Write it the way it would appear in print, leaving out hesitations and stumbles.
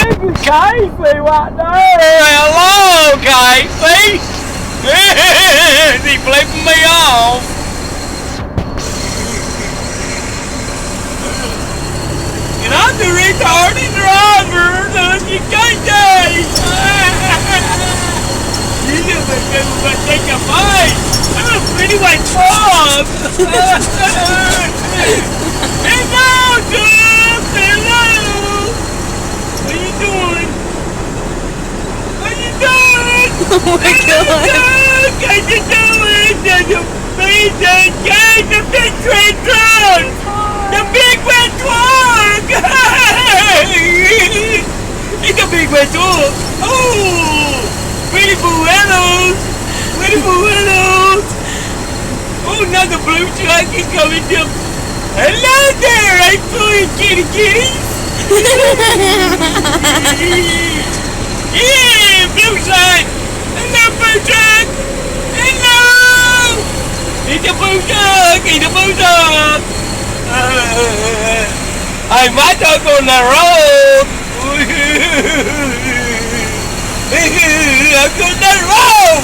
Big Casey right there. Hello, Casey. Is he flipping me off? And I'm the retarded driver. Look, you can't die. You just take a bite. I'm a pretty white frog. Hello, Doug. Hello. What are you doing? What are you doing? Oh my God. What you doing? There's a reason, guys. The big red truck. The big red truck. It's a big red truck. Oh, pretty buenos. Pretty buenos. Oh, another blue truck is coming down. Hello there, I saw you, kitty kitties. Yeah, blue truck. Hello, blue truck. Hello. It's a blue truck. It's a blue truck. I might talk on the road. I'm on the road.